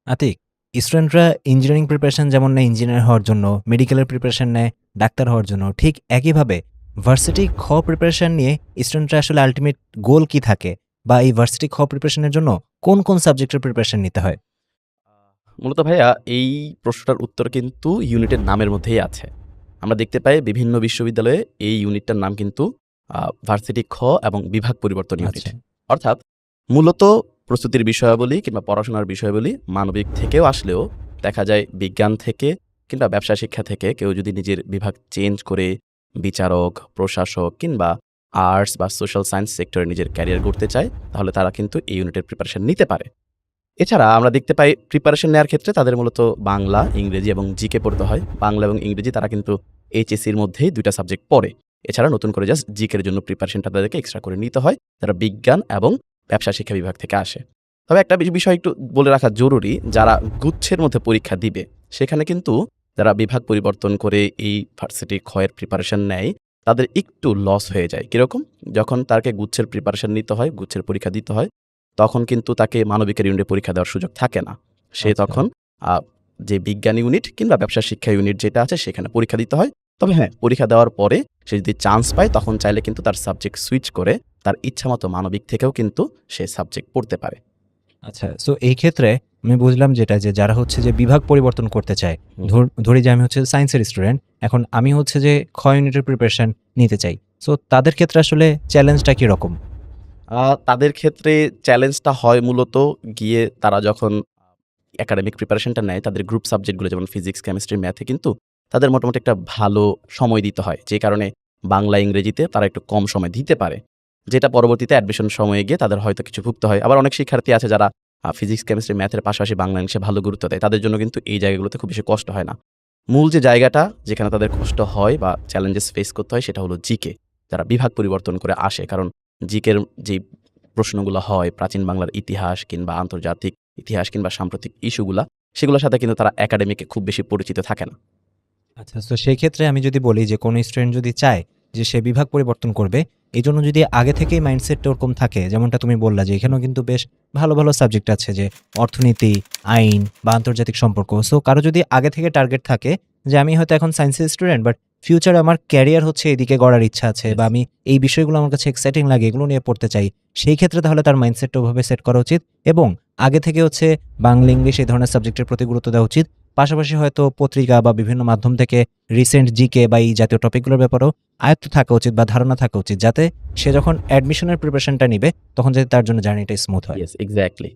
আতিক, স্টুডেন্টরা engineering preparation যেমন নেয় ইঞ্জিনিয়ার হওয়ার জন্য, মেডিকেলের প্রিপারেশন নেয় ডাক্তার হওয়ার জন্য, ঠিক একইভাবে ভার্সিটি খ প্রিপারেশন নিয়ে স্টুডেন্টরা আসলে আল্টিমেট গোল কি থাকে বা এই ভার্সিটি খ প্রিপারেশনের জন্য কোন সাবজেক্টের প্রিপারেশন নিতে হয়? মূলত ভাইয়া এই প্রশ্নটার উত্তর কিন্তু ইউনিটের নামের মধ্যেই আছে। আমরা দেখতে পাই বিভিন্ন বিশ্ববিদ্যালয়ে এই ইউনিটটার নাম কিন্তু ভার্সিটি খ এবং বিভাগ পরিবর্তন ইউনিট। আচ্ছা, অর্থাৎ মূলত প্রস্তুতির বিষয়াবলী কিংবা পড়াশোনার বিষয়াবলী মানবিক থেকেও আসলেও দেখা যায় বিজ্ঞান থেকে কিংবা ব্যবসা শিক্ষা থেকে কেউ যদি নিজের বিভাগ চেঞ্জ করে বিচারক, প্রশাসক কিংবা আর্টস বা সোশ্যাল সায়েন্স সেক্টরে নিজের ক্যারিয়ার গড়তে চায়, তাহলে তারা কিন্তু এই ইউনিটের প্রিপারেশন নিতে পারে। এছাড়া আমরা দেখতে পাই প্রিপারেশন নেওয়ার ক্ষেত্রে তাদের মূলত বাংলা, ইংরেজি এবং জিকে পড়তে হয়। বাংলা এবং ইংরেজি তারা কিন্তু এইচএসসির মধ্যেই ২ টা সাবজেক্ট পড়ে। এছাড়া নতুন করে জাস্ট জিকের জন্য প্রিপারেশনটা তাদেরকে এক্সট্রা করে নিতে হয়, যারা বিজ্ঞান এবং ব্যবসা শিক্ষা বিভাগ থেকে আসে। তবে একটা বিষয় একটু বলে রাখা জরুরি, যারা গুচ্ছের মধ্যে পরীক্ষা দিবে, সেখানে কিন্তু যারা বিভাগ পরিবর্তন করে এই ভার্সিটি খ এর প্রিপারেশন নেয়, তাদের একটু লস হয়ে যায়। কিরকম? যখন তাকে গুচ্ছের প্রিপারেশন নিতে হয়, গুচ্ছের পরীক্ষা দিতে হয়, তখন কিন্তু তাকে মানবিকের ইউনিটে পরীক্ষা দেওয়ার সুযোগ থাকে না। সে আচ্ছা। তখন আ যে বিজ্ঞান ইউনিট কিংবা ব্যবসা শিক্ষা ইউনিট যেটা আছে সেখানে পরীক্ষা দিতে হয়। তবে হ্যাঁ, পরীক্ষা দেওয়ার পরে সে যদি চান্স পায় তখন চাইলে কিন্তু তার সাবজেক্ট সুইচ করে তার ইচ্ছামতো মানবিক থেকেও কিন্তু সে সাবজেক্ট পড়তে পারে। আচ্ছা, সো এই ক্ষেত্রে আমি বুঝলাম যেটা যে যারা হচ্ছে যে বিভাগ পরিবর্তন করতে চায়, হুম। ধরি যে আমি হচ্ছে সায়েন্সের স্টুডেন্ট, এখন আমি হচ্ছে যে খ ইউনিটের প্রিপারেশন নিতে চাই। সো তাদের ক্ষেত্রে আসলে চ্যালেঞ্জটা কিরকম? তাদের ক্ষেত্রে চ্যালেঞ্জটা হয় মূলত গিয়ে তারা যখন একাডেমিক প্রিপারেশনটা নেয়, তাদের গ্রুপ সাবজেক্টগুলো যেমন ফিজিক্স, কেমিস্ট্রি, ম্যাথে কিন্তু তাদের মোটামুটি একটা ভালো সময় দিতে হয়। যে কারণে বাংলা, ইংরেজিতে তারা একটু কম সময় দিতে পারে। যেটা পরবর্তীতে অ্যাডমিশন সময়ে গিয়ে তাদের হয়তো কিছু ভুগতে হয়। আবার অনেক শিক্ষার্থী আছে যারা ফিজিক্স, কেমিস্ট্রি, ম্যাথের পাশাপাশি বাংলা, ইংলিশে ভালো গুরুত্ব দেয়। তাদের জন্য কিন্তু এই জায়গাগুলোতে খুব বেশি কষ্ট হয় না। মূল যে জায়গাটা যেখানে তাদের কষ্ট হয় বা চ্যালেঞ্জেস ফেস করতে হয় সেটা হলো জিকে। যারা বিভাগ পরিবর্তন করে আসে। কারণ জিকের যেই প্রশ্নগুলো হয় প্রাচীন বাংলার ইতিহাস কিংবা আন্তর্জাতিক ইতিহাস কিংবা সাম্প্রতিক ইস্যুগুলা, সেগুলোর সাথে কিন্তু তারা একাডেমিকে খুব বেশি পরিচিত থাকে না। আচ্ছা, তো সেই ক্ষেত্রে আমি যদি বলি যে কোনো স্টুডেন্ট যদি চায় যে সে বিভাগ পরিবর্তন করবে, এজন্য যদি আগে থেকেই মাইন্ডসেটটা ওরকম থাকে, যেমনটা তুমি বললা যে এখানেও কিন্তু বেশ ভালো সাবজেক্ট আছে যে অর্থনীতি, আইন বা আন্তর্জাতিক সম্পর্ক। সো কারো যদি আগে থেকে টার্গেট থাকে যে আমি হয়তো এখন সায়েন্সের স্টুডেন্ট, বাট ফিউচারে আমার ক্যারিয়ার হচ্ছে এদিকে গড়ার ইচ্ছা আছে বা আমি এই বিষয়গুলো আমার কাছে এক্সাইটিং লাগে, এগুলো নিয়ে পড়তে চাই। সেই ক্ষেত্রে তাহলে তার মাইন্ডসেটটা ওভাবে সেট করা উচিত এবং আগে থেকে হচ্ছে বাংলা, ইংলিশ এই ধরনের সাবজেক্টের প্রতি গুরুত্ব দেওয়া উচিত। পাশাপাশি হয়তো পত্রিকা বা বিভিন্ন মাধ্যম থেকে রিসেন্ট জিকে বা এই জাতীয় টপিকগুলোর ব্যাপারেও আয়ত্ত থাকা উচিত বা ধারণা থাকা উচিত, যাতে সে যখন অ্যাডমিশনের প্রিপারেশনটা নিবে তখন যাতে তার জন্য জার্নিটা স্মুথ হয়। Yes, exactly.